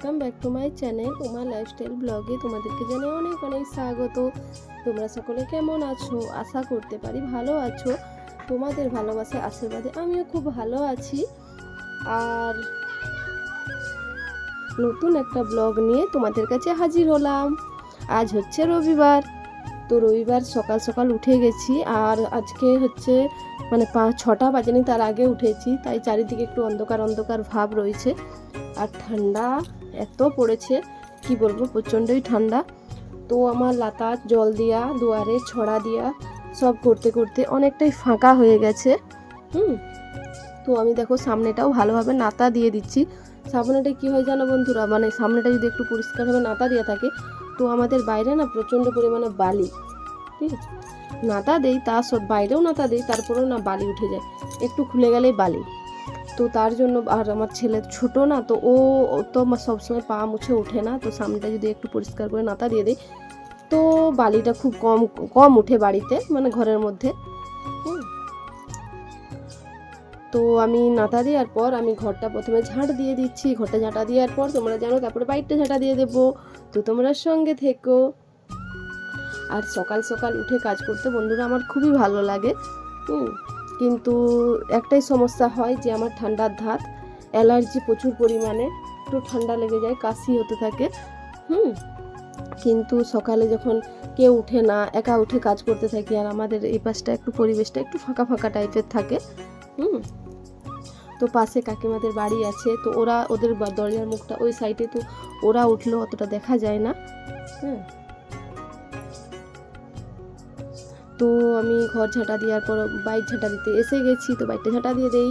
Welcome back to my channel Uma lifestyle ব্লগে তোমাদেরকে জানাই অনেক অনেক স্বাগত। তোমরা সকলে কেমন আছো? আশা করতে পারি ভালো আছো। তোমাদের ভালোবাসা আশীর্বাদে আমিও খুব ভালো আছি। আর নতুন একটা ব্লগ নিয়ে তোমাদের কাছে হাজির হলাম। আজ হচ্ছে রবিবার, তো রবিবার সকাল সকাল উঠে গেছি। আর আজকে হচ্ছে মানে 6টা বাজেনি, তার আগে উঠেছি, তাই চারিদিকে একটু অন্ধকার অন্ধকার ভাব রয়েছে। আর ঠান্ডা এত পড়েছে কি বলবো, প্রচণ্ডই ঠান্ডা। তো আমার লাতা জল দিয়া দুয়ারে ছড়া দিয়া সব করতে করতে অনেকটাই ফাঁকা হয়ে গেছে। তো আমি দেখো সামনেটাও ভালোভাবে নাতা দিয়ে দিচ্ছি। সামনেটা কি হয় জানো বন্ধুরা, মানে সামনেটা যদি একটু পরিষ্কারভাবে নাতা দেওয়া থাকে, তো আমাদের বাইরে না প্রচণ্ড পরিমাণে বালি, ঠিক আছে, নাতা দেই তা সব বাইরেও নাতা দেই, তারপরেও না বালি উঠে যায়, একটু খুলে গেলেই বালি। তো তার জন্য, আর আমার ছেলে ছোট না, তো ও তো সবসময় পা মুছে ওঠে না, তো সামনেটা যদি একটু পরিষ্কার করে নাতা দিয়ে দেয় তো বালিটা খুব কম কম উঠে বাড়িতে, মানে ঘরের মধ্যে। তো আমি নাতা দেওয়ার পর আমি ঘরটা প্রথমে ঝাঁট দিয়ে দিচ্ছি। ঘরটা ঝাঁটা দেওয়ার পর তোমরা জানো তারপরে বাইরটা ঝাঁটা দিয়ে দেবো। তো তোমরা সঙ্গে থেকো। আর সকাল সকাল উঠে কাজ করতে বন্ধুরা আমার খুবই ভালো লাগে। কিন্তু একটাই সমস্যা হয় যে আমার ঠান্ডার ধাত, অ্যালার্জি প্রচুর পরিমাণে, একটু ঠান্ডা লেগে যায়, কাশি হতে থাকে। কিন্তু সকালে যখন কেউ উঠে না, একা উঠে কাজ করতে থাকি, আর আমাদের এই পাশটা একটু পরিবেশটা একটু ফাঁকা ফাঁকা টাইপের থাকে। তো পাশে কাকিমাদের বাড়ি আছে, তো ওরা ওদের দরজার মুখটা ওই সাইডে, তো ওরা উঠলেও অতটা দেখা যায় না। তো আমি ঘর ঝাঁটা দেওয়ার পর বাইক ঝাঁটা দিতে এসে গেছি, তো বাইকটা ঝাঁটা দিয়ে দেই।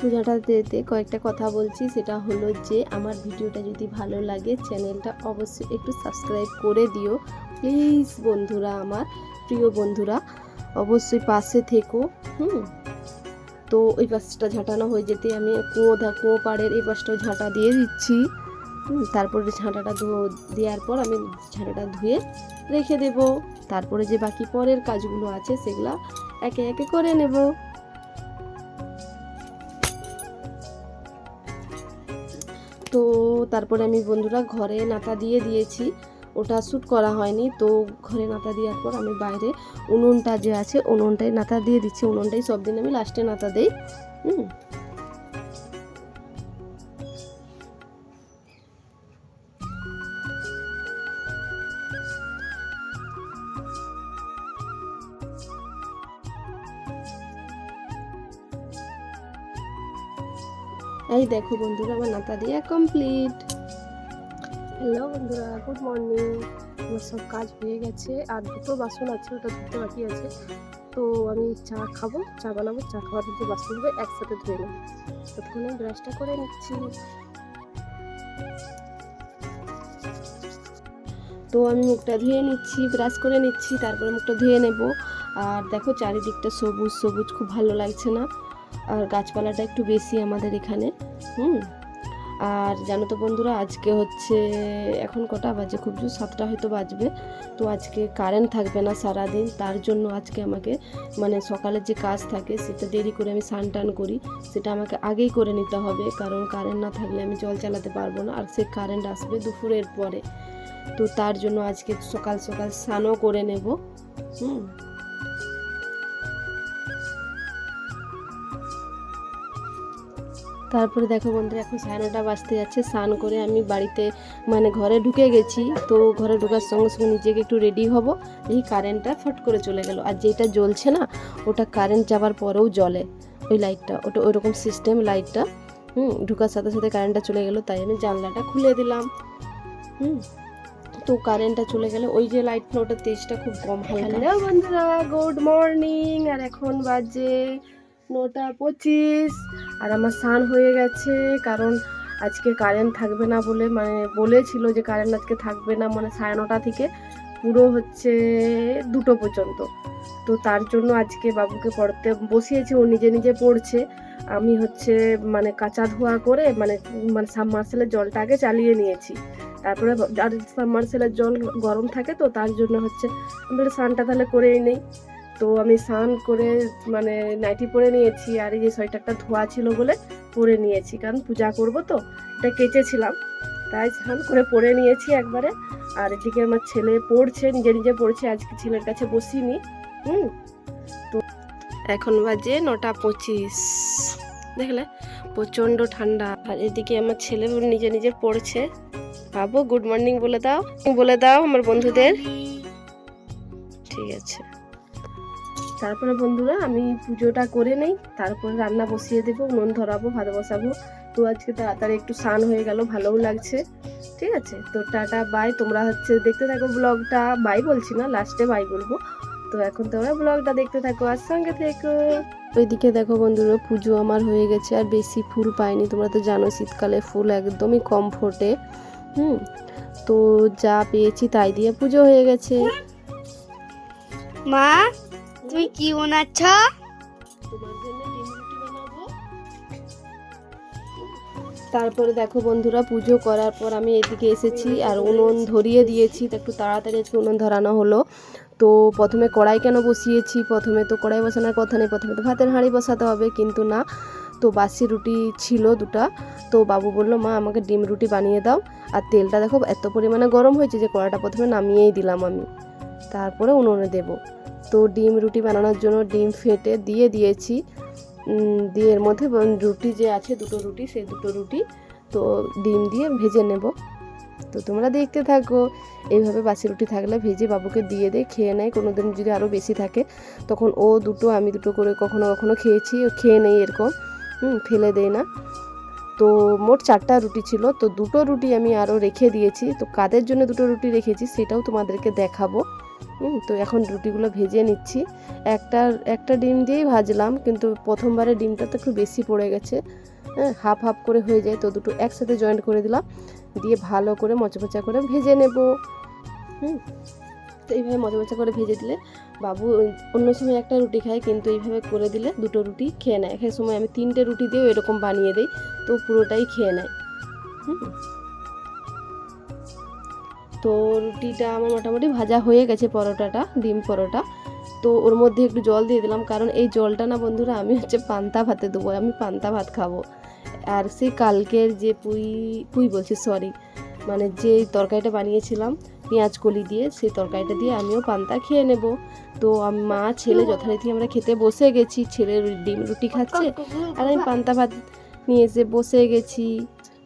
পূজাটা দিতে কয়েকটা কথা বলছি, সেটা হলো যে আমার ভিডিওটা যদি ভালো লাগে চ্যানেলটা অবশ্যই একটু সাবস্ক্রাইব করে দিও প্লিজ বন্ধুরা, আমার প্রিয় বন্ধুরা, অবশ্যই পাশে থেকো। তো ওই পাশটা ঝাঁটানো হয়ে যেতে আমি কুয়ো পাড়ের এই পাশটাও ঝাঁটা দিয়ে দিচ্ছি। তারপরে ঝাঁটাটা দেওয়ার পর আমি ঝাঁটাটা ধুয়ে রেখে দেব। তারপরে যে বাকি পরের কাজগুলো আছে সেগুলা একে একে করে নেব। তো তারপরে আমি বন্ধুরা ঘরে নাতা দিয়ে দিয়েছি, ওটা শ্যুট করা হয়নি। তো ঘরে নাতা দেওয়ার পর আমি বাইরে উনুনটা যে আছে উনুনটাই নাতা দিয়ে দিচ্ছি। উনুনটাই সব দিন আমি লাস্টে নাতা দিই। এই দেখো বন্ধুরা আমার নাতা দিয়ে কমপ্লিট। হ্যালো বন্ধুরা, গুড মর্নিং। আমার সব কাজ হয়ে গেছে, আর দুটো বাসন আছে, ওটা ধুতে বাকি আছে। তো আমি চা খাবো, চা বানাবো, চা খাওয়ার দুটো বাসন হবে একসাথে ধুয়ে নেবো। ততক্ষণে ব্রাশটা করে নিচ্ছি। তো আমি মুখটা ধুয়ে নিচ্ছি, ব্রাশ করে নিচ্ছি, তারপরে মুখটা ধুয়ে নেব। আর দেখো চারিদিকটা সবুজ সবুজ, খুব ভালো লাগছে না? আর গাছপালাটা একটু বেশি আমাদের এখানে। আর জানো তো বন্ধুরা, আজকে হচ্ছে এখন কটা বাজে, খুব জোর 7টা হয়তো বাজবে। তো আজকে কারেন্ট থাকবে না সারাদিন, তার জন্য আজকে আমাকে মানে সকালের যে কাজ থাকে সেটা দেরি করে আমি স্নান টান করি, সেটা আমাকে আগেই করে নিতে হবে, কারণ কারেন্ট না থাকলে আমি জল চালাতে পারবো না। আর সে কারেন্ট আসবে দুপুরের পরে, তো তার জন্য আজকে সকাল সকাল স্নানও করে নেব। তারপরে দেখো বন্ধুরা এখন 9:30 বাজতে যাচ্ছে। স্নান করে আমি বাড়িতে মানে ঘরে ঢুকে গেছি। তো ঘরে ঢোকার সঙ্গে সঙ্গে নিজেকে একটু রেডি হব, এই কারেন্টটা ফট করে চলে গেল। আর যেটা জ্বলছে না, ওটা কারেন্ট যাবার পরেও জ্বলে, ওই লাইটটা, ওটা ওইরকম সিস্টেম লাইটটা। ঢোকার সাথে সাথে কারেন্টটা চলে গেল, তাই আমি জানলাটা খুলে দিলাম। তো কারেন্টটা চলে গেলে ওই যে লাইটটা, ওটা তেজটা খুব কম হয়। হ্যালো বন্ধুরা, গুড মর্নিং। আর এখন বাজে 9:25, আর আমার স্নান হয়ে গেছে, কারণ আজকে কারেন্ট থাকবে না বলে, মানে বলেছিল যে কারেন্ট আজকে থাকবে না, মানে 9:30 থেকে পুরো হচ্ছে 2টো পর্যন্ত। তো তার জন্য আজকে বাবুকে পড়তে বসিয়েছি, ও নিজে নিজে পড়ছে। আমি হচ্ছে মানে কাঁচা ধোয়া করে মানে মানে সাবমার্সেলের জলটা আগে চালিয়ে নিয়েছি, তারপরে আর সাবমার্সেলের জল গরম থাকে তো তার জন্য হচ্ছে আমি স্নানটা তাহলে করেই নেই। তো আমি স্নান করে মানে নাইটি পরে নিয়েছি, আর এই যে সোয়েটারটা ধোয়া ছিল বলে পরে নিয়েছি, কারণ পূজা করব তো এটা কেচেছিলাম, তাই স্নান করে পরে নিয়েছি একবারে। আর এদিকে আমার ছেলে পড়ছে, নিজে নিজে পড়ছে, আজকে ছেলের কাছে বসিনি। তো এখন বাজে 9:25, দেখলে প্রচণ্ড ঠান্ডা। আর এদিকে আমার ছেলে নিজে নিজে পড়ছে। বাবু গুড মর্নিং বলে দাও আমার বন্ধুদের। ঠিক আছে, তারপরে বন্ধুরা আমি পুজোটা করে নেই, তারপরে রান্না বসিয়ে দেবো, উনুন ধরাবো, ভাত বসাবো। তো আজকে তাড়াতাড়ি একটু স্নান হয়ে গেল, ভালোও লাগছে। ঠিক আছে, তো টাটা বাই, তোমরা হচ্ছে দেখতে থাকো ব্লগটা। বাই বলছি না, লাস্টে বাই বলবো। তো এখন তোমরা ব্লগটা দেখতে থাকো আর সঙ্গে থেকো। ওইদিকে দেখো বন্ধুরা, পুজো আমার হয়ে গেছে, আর বেশি ফুল পাইনি। তোমরা তো জানো শীতকালে ফুল একদমই কম ফোটে। তো যা পেয়েছি তাই দিয়ে পুজো হয়ে গেছে। মা তুমি কি বানাচ্ছ? তোমার জন্য ডিম রুটি বানাবো। তারপরে দেখো বন্ধুরা, পুজো করার পর আমি এদিকে এসেছি আর উনুন ধরিয়ে দিয়েছি। তো একটু তাড়াতাড়ি আজকে উনুন ধরানো হলো। তো প্রথমে কড়াই কেন বসিয়েছি, প্রথমে তো কড়াই বসানোর কথা নেই, প্রথমে তো ভাতের হাঁড়ি বসাতে হবে, কিন্তু না, তো বাসি রুটি ছিল 2টা। তো বাবু বললো মা আমাকে ডিম রুটি বানিয়ে দাও। আর তেলটা দেখো এত পরিমাণে গরম হয়েছে যে কড়াইটা প্রথমে নামিয়েই দিলাম আমি, তারপরে উনুনে দেবো। তো ডিম রুটি বানানোর জন্য ডিম ফেটে দিয়ে দিয়েছি, দিয়ে এর মধ্যে রুটি যে আছে 2টো রুটি, সেই 2টো রুটি তো ডিম দিয়ে ভেজে নেব। তো তোমরা দেখতে থাকো। এইভাবে বাসি রুটি থাকলে ভেজে বাবুকে দিয়ে দেয়, খেয়ে নেয়। কোনো দিন যদি আরও বেশি থাকে তখন ও 2টো আমি 2টো করে কখনো কখনো খেয়েছি, খেয়ে নেই এরকম, ফেলে দেয় না। তো মোট 4টা রুটি ছিল, তো 2টো রুটি আমি আরও রেখে দিয়েছি। তো কাদের জন্য 2টো রুটি রেখেছি সেটাও তোমাদেরকে দেখাবো। তো এখন রুটিগুলো ভেজে নিচ্ছি। একটা ডিম দিয়েই ভাজলাম, কিন্তু প্রথমবারে ডিমটা তো একটু বেশি পড়ে গেছে, হাফ হাফ করে হয়ে যায়। তো 2টো একসাথে জয়েন্ট করে দিলাম, দিয়ে ভালো করে মচমচা করে ভেজে নেব। তো এইভাবে মচমচা করে ভেজে দিলে বাবু অন্য সময় একটা রুটি খায়, কিন্তু এইভাবে করে দিলে 2টো রুটি খেয়ে নেয়। এক সময় আমি 3টে রুটি দিয়েও এরকম বানিয়ে দিই, তো পুরোটাই খেয়ে নেয়। তো রুটিটা আমার মোটামুটি ভাজা হয়ে গেছে, পরোটাটা ডিম পরোটা। তো ওর মধ্যে একটু জল দিয়ে দিলাম, কারণ এই জলটা না বন্ধুরা আমি হচ্ছে পান্তা ভাতে দেবো, আমি পান্তা ভাত খাবো। আর সেই কালকের যে পুই বলছি সরি, মানে যে তরকারিটা বানিয়েছিলাম পেঁয়াজ কলি দিয়ে, সেই তরকারিটা দিয়ে আমিও পান্তা খেয়ে নেব। তো মা ছেলে যথারীতি আমরা খেতে বসে গেছি, ছেলে ডিম রুটি খাচ্ছে আর আমি পান্তা ভাত নিয়ে এসে বসে গেছি।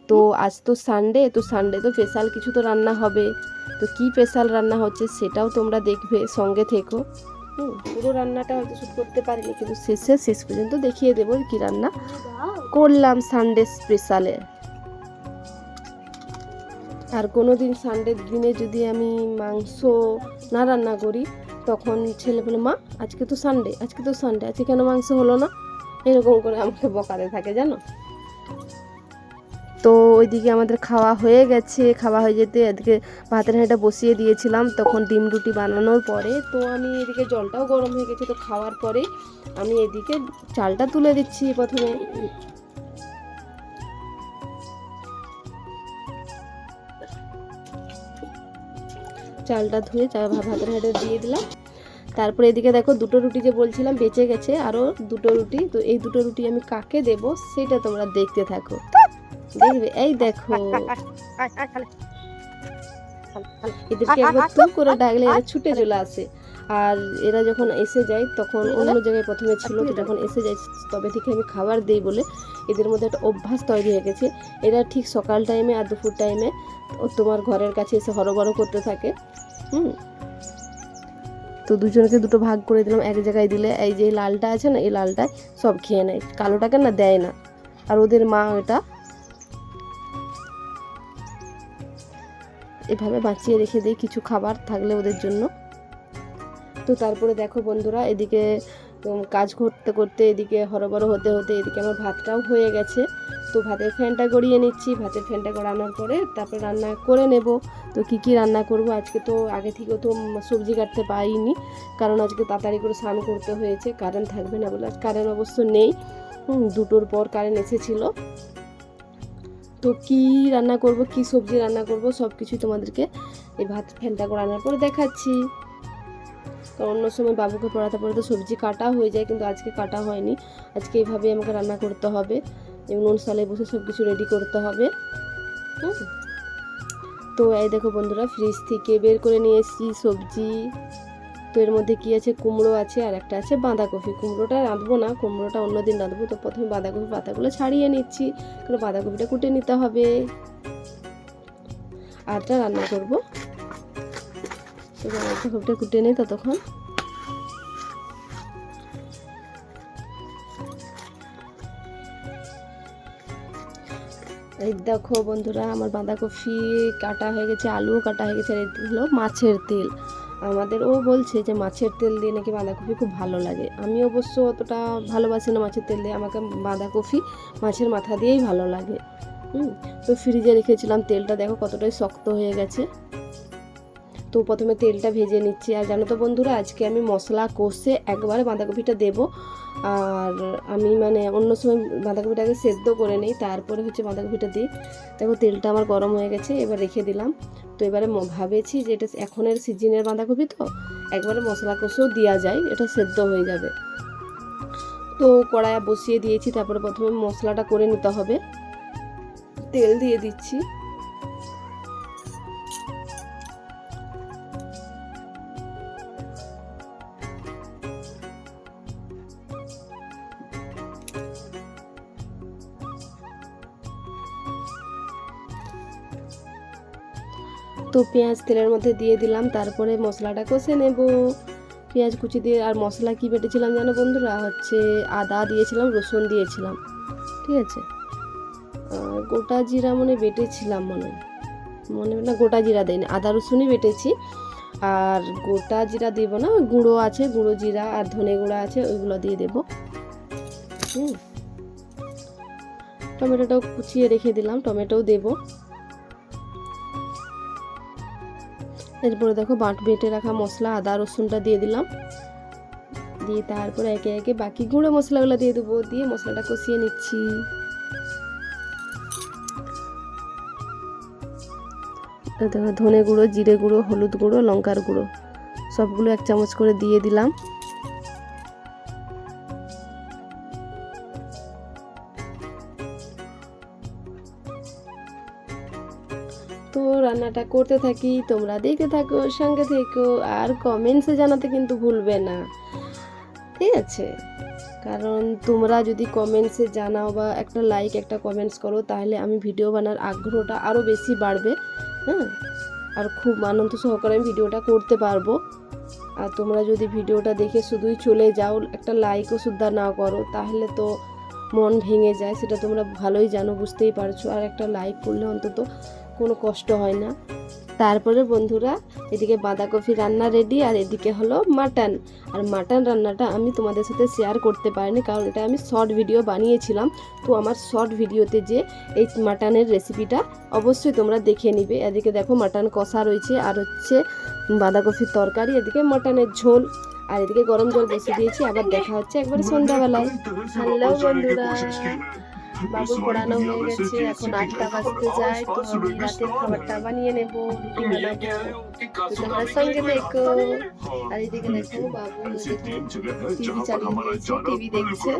তো আজ তো সানডে, তো সানডে তো স্পেশাল কিছু তো রান্না হবে। তো কি স্পেশাল রান্না হচ্ছে সেটাও তোমরা দেখবে, সঙ্গে থেকো। পুরো রান্নাটা হয়তো শ্যুট করতে পারিনি, কিন্তু শেষ পর্যন্ত দেখিয়ে দেবো কি রান্না করলাম সানডে স্পেশালে। আর কোনো দিন সানডের দিনে যদি আমি মাংস না রান্না করি, তখন ছেলে বলে মা আজকে তো সানডে আজকে কেন মাংস হলো না, এরকম করে আমাকে বকাতে থাকে জানো। তো ওইদিকে আমাদের খাওয়া হয়ে গেছে, খাওয়া হয়ে যেতে এদিকে ভাতের হাঁড়িটা বসিয়ে দিয়েছিলাম তখন ডিম রুটি বানানোর পরে। তো আমি এদিকে জলটাও গরম হয়ে গেছে, তো খাওয়ার পরে আমি এদিকে চালটা তুলে দিচ্ছি। প্রথমে চালটা ধুয়ে ভাতের হাঁড়িটা দিয়ে দিলাম। তারপরে এদিকে দেখো 2টো রুটি যে বলছিলাম বেঁচে গেছে, আরও 2টো রুটি। তো এই 2টো রুটি আমি কাকে দেব সেটা তোমরা দেখতে থাকো, দেখবে। এই দেখো এদেরকে একবার তুম করে ডাকলে এরা ছুটে চলে আসে। আর এরা যখন এসে যায় তখন অন্য জায়গায় প্রথমে ছিল, তো যখন এসে যায় তবে থেকে আমি খাবার দিই বলে এদের মধ্যে একটা অভ্যাস তৈরি হয়ে গেছে। এরা ঠিক সকাল টাইমে আর দুপুর টাইমে তোমার ঘরের কাছে এসে হরবড় করতে থাকে। তো দুজনকে 2টো ভাগ করে দিলাম, এক জায়গায় দিলে এই যে লালটা আছে না, এই লালটায় সব খেয়ে নেয়, কালোটাকে না দেয় না। আর ওদের মা এটা এভাবে বাঁচিয়ে রেখে দেয় কিছু খাবার থাকলে ওদের জন্য। তো তারপরে দেখো বন্ধুরা, এদিকে কাজ করতে করতে এদিকে হরবড় হতে হতে এদিকে আমার ভাতটাও হয়ে গেছে। তো ভাতের ফ্যানটা গড়িয়ে নিচ্ছি, ভাতের ফ্যানটা গড়ানোর পরে তারপরে রান্না করে নেব। তো কি রান্না করব আজকে, তো আগে থেকে তো সবজি কাটতে পারিনি, কারণ আজকে তাড়াতাড়ি করে স্নান করতে হয়েছে, কারেন্ট থাকবে না বলে। কারেন্ট অবশ্য নেই, 2টোর পর কারেন্ট এসেছিল। তো কি রান্না করব, কি সবজি রান্না করব সব কিছুই তোমাদেরকে এই ভাত ফেনটা রান্নার পরে দেখাচ্ছি। তো অন্য সময় বাবুকে পড়াতে পড়াতে সবজি কাটা হয়ে যায়, কিন্তু আজকে কাটা হয়নি। আজকে এইভাবে আমাকে রান্না করতে হবে, নুন সালে বসে সব কিছু রেডি করতে হবে। তো এই দেখো বন্ধুরা, ফ্রিজ থেকে বের করে নিয়ে এসেছি সবজি। তো এর মধ্যে কি আছে, কুমড়ো আছে আর একটা আছে বাঁধাকপি। কুমড়োটা রাঁধবো না, কুমড়োটা অন্যদিন রাঁধবো। তো প্রথমে বাঁধাকপি পাতাগুলো ছাড়িয়ে নিচ্ছি, কারণ বাঁধাকপিটা কুটে নিতে হবে, আরটা রান্না করবো। তো বাঁধাকপিটা কুটে নিই ততক্ষণ। এই দেখো বন্ধুরা, আমার বাঁধাকপি কাটা হয়ে গেছে, আলুও কাটা হয়ে গেছে। আর এটা হলো মাছের তেল। আমাদের ও বলছে যে মাছের তেল দিয়ে নাকি বাঁধাকপি খুব ভালো লাগে। আমি অবশ্য অতটা ভালোবাসি না মাছের তেল দিয়ে, আমাকে বাঁধাকপি মাছের মাথা দিয়েই ভালো লাগে। তো ফ্রিজে রেখেছিলাম তেলটা, দেখো কতটাই শক্ত হয়ে গেছে। তো প্রথমে তেলটা ভেজে নিচ্ছি। আর জানো তো বন্ধুরা, আজকে আমি মশলা কষে একবারে বাঁধাকপিটা দেব। আর আমি মানে অন্য সময় বাঁধাকপিটাকে সেদ্ধ করে নিই, তারপরে হচ্ছে বাঁধাকপিটা দিই। দেখো তেলটা আমার গরম হয়ে গেছে, এবার রেখে দিলাম। তো এবারে ভাবেছি যে এটা এখনের সিজনের বাঁধাকপি, তো একবারে মশলা কষেও দেওয়া যায়, এটা সেদ্ধ হয়ে যাবে। তো কড়াইয়া বসিয়ে দিয়েছি, তারপরে প্রথমে মশলাটা করে নিতে হবে। তেল দিয়ে দিচ্ছি। তো পেঁয়াজ তেলের মধ্যে দিয়ে দিলাম, তারপরে মশলাটা কষে নেব পেঁয়াজ কুচি দিয়ে। আর মশলা কি বেটেছিলাম জানো বন্ধুরা, হচ্ছে আদা দিয়েছিলাম, রসুন দিয়েছিলাম, ঠিক আছে। গোটা জিরা বেটেছিলাম মনে না, গোটা জিরা দেয়নি, আদা রসুনই বেটেছি। আর গোটা জিরা দেব না, গুঁড়ো আছে, গুঁড়ো জিরা আর ধনে গুঁড়া আছে, ওইগুলো দিয়ে দেব। টমেটোটাও কুচিয়ে রেখে দিলাম, টমেটোও দেব। এরপরে দেখো বেটে রাখা মশলা আদা রসুনটা দিয়ে দিলাম, দিয়ে তারপরে একে একে বাকি গুঁড়ো মশলাগুলো দিয়ে দেবো, দিয়ে মশলাটা কষিয়ে নিচ্ছি। দেখো ধনে গুঁড়ো, জিরে গুঁড়ো, হলুদ গুঁড়ো, লঙ্কার গুঁড়ো সবগুলো 1 চামচ করে দিয়ে দিলাম। তো রান্নাটা করতে থাকি, তোমরা দেখতে থাকো, সঙ্গে থেকো, আর কমেন্টসে জানাতে কিন্তু ভুলবে না, ঠিক আছে। কারণ তোমরা যদি কমেন্টসে জানাও বা একটা লাইক একটা কমেন্টস করো, তাহলে আমি ভিডিও বানার আগ্রহটা আরও বেশি বাড়বে। আর খুব আনন্দ সহকারে আমি ভিডিওটা করতে পারবো। আর তোমরা যদি ভিডিওটা দেখে শুধুই চলে যাও, একটা লাইকও সুদ্ধা না করো, তাহলে তো মন ভেঙে যায়, সেটা তোমরা ভালোই জানো, বুঝতেই পারছো। আর একটা লাইক করলে অন্তত কোনো কষ্ট হয় না। তারপরে বন্ধুরা, এদিকে বাঁধাকপি রান্না রেডি, আর এদিকে হলো মাটন। আর মাটন রান্নাটা আমি তোমাদের সাথে শেয়ার করতে পারিনি, কারণ এটা আমি শর্ট ভিডিও বানিয়েছিলাম। তো আমার শর্ট ভিডিওতে যে এই মাটনের রেসিপিটা অবশ্যই তোমরা দেখে নিবে। এদিকে দেখো মাটন কষা রয়েছে, আর হচ্ছে বাঁধাকপির তরকারি, এদিকে মাটনের ঝোল, আর এদিকে গরম জল বসিয়ে দিয়েছি। আবার দেখা হচ্ছে একবারে সন্ধ্যাবেলায়। হ্যালো বন্ধুরা, বাবুর পড়ানো হয়ে গেছে, এখন 8টা বাজতে যায়। তো আমি রাতের খাবারটা বানিয়ে নেবো, রুটি বানাবো, তোমরা সঙ্গে দেখো। আর এদিকে দেখো বাবু টিভি চালিয়ে দিয়েছে, টিভি দেখছে।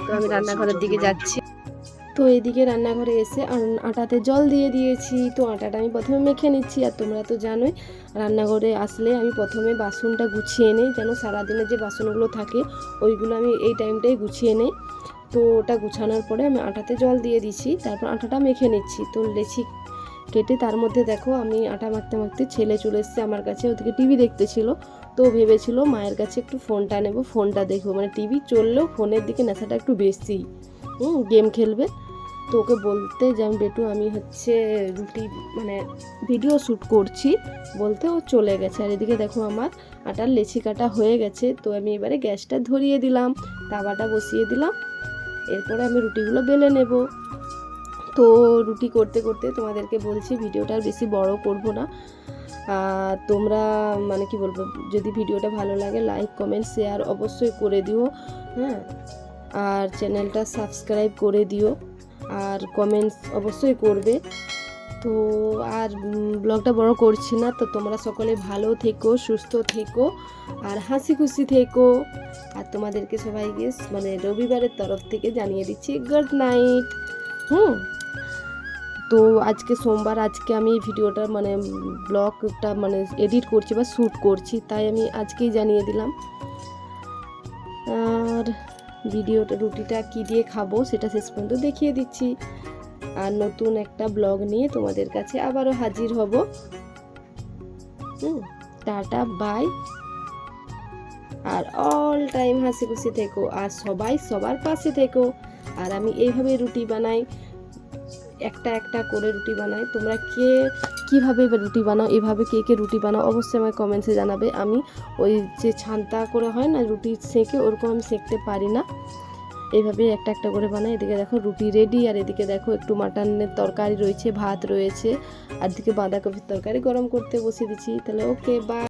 তো আমি রান্নাঘরের দিকে যাচ্ছি। তো এদিকে রান্নাঘরে এসে আটাতে জল দিয়ে দিয়েছি। তো আটাটা আমি প্রথমে মেখে নিচ্ছি। আর তোমরা তো জানোই, রান্নাঘরে আসলে আমি প্রথমে বাসনটা গুছিয়ে নিই, যেন সারাদিনের যে বাসনগুলো থাকে ওইগুলো আমি এই টাইমটাই গুছিয়ে নিই। তো ওটা গুছানোর পরে আমি আটাতে জল দিয়ে দিচ্ছি, তারপর আটাটা মেখে নিচ্ছি। তো লেচি কেটে তার মধ্যে দেখো আমি আটা মাখতে মাখতে ছেলে চলে এসেছে আমার কাছে, ওদিকে টিভি দেখতেছিল। তো ভেবেছিল মায়ের কাছে একটু ফোনটা নেব, ফোনটা দেখবো, মানে টিভি চললেও ফোনের দিকে নেশাটা একটু বেশি, গেম খেলবে। তো ওকে বলতে যে আমি বেটু আমি হচ্ছে রুটি ভিডিও শ্যুট করছি বলতে ও চলে গেছে। আর এদিকে দেখো আমার আটার লেচি কাটা হয়ে গেছে। তো আমি এবারে গ্যাসটা ধরিয়ে দিলাম, তাওয়াটা বসিয়ে দিলাম, এরপরে আমি রুটিগুলো বেলে নেব। তো রুটি করতে করতে তোমাদেরকে বলছি ভিডিওটা আর বেশি বড় করব না। তোমরা কি বলবো, যদি ভিডিওটা ভালো লাগে লাইক কমেন্ট শেয়ার অবশ্যই করে দিও। আর চ্যানেলটা সাবস্ক্রাইব করে দিও, আর কমেন্টস অবশ্যই করবে। তো আর ব্লগটা বড় করছি না, তো তোমরা সকলে ভালো থেকো, সুস্থ থেকো আর হাসি খুশি থেকো। আর তোমাদেরকে সবাইকে মানে রবিবারের তরফ থেকে জানিয়ে দিচ্ছি গুড নাইট। তো আজকে সোমবার, আজকে আমি এই ভিডিওটা মানে ব্লগটা মানে এডিট করছি বা শ্যুট করছি, তাই আমি আজকেই জানিয়ে দিলাম। আর ভিডিওটা রুটিটা কি দিয়ে খাবো সেটা শেষ পর্যন্ত দেখিয়ে দিচ্ছি। আর নতুন একটা ব্লগ নিয়ে তোমাদের কাছে আবারও হাজির হব। Tata bye. আর অল টাইম হাসি খুশি থেকো, আর সবাই সবার পাশে থেকো। আর আমি এইভাবে রুটি বানাই, একটা একটা করে রুটি বানাই। তোমরা কে কীভাবে রুটি বানাও, এভাবে কে কে রুটি বানাও অবশ্যই আমায় কমেন্টসে জানাবে। আমি ওই যে ছান্তা করে হয় না রুটি সেঁকে, ওরকম আমি সেঁকতে পারি না, এইভাবে একটা একটা করে বানাই। এদিকে দেখো রুটি রেডি, আর এদিকে দেখো একটু মাটনের তরকারি রয়েছে, ভাত রয়েছে, আর এদিকে বাঁধাকপির তরকারি গরম করতে বসিয়ে দিচ্ছি। তাহলে ওকে বাই।